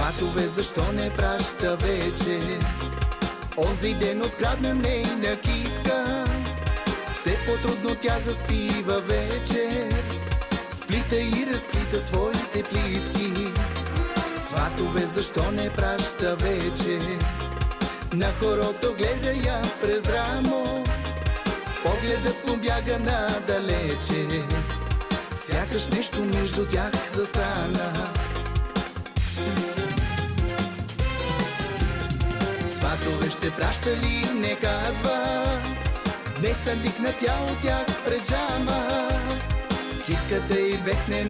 Сватове, защо не праща вече? Онзи ден открадна нейна китка, все по-трудно тя заспива вечер. Сплита и разплита своите плитки. Сватове, защо не праща вече? На хорото гледа я през рамо, погледът му бяга надалече, сякаш нещо между тях застана. Сватове, ще праща ли, не казва, днес надигна тя от тях пред жама. Китката й вехне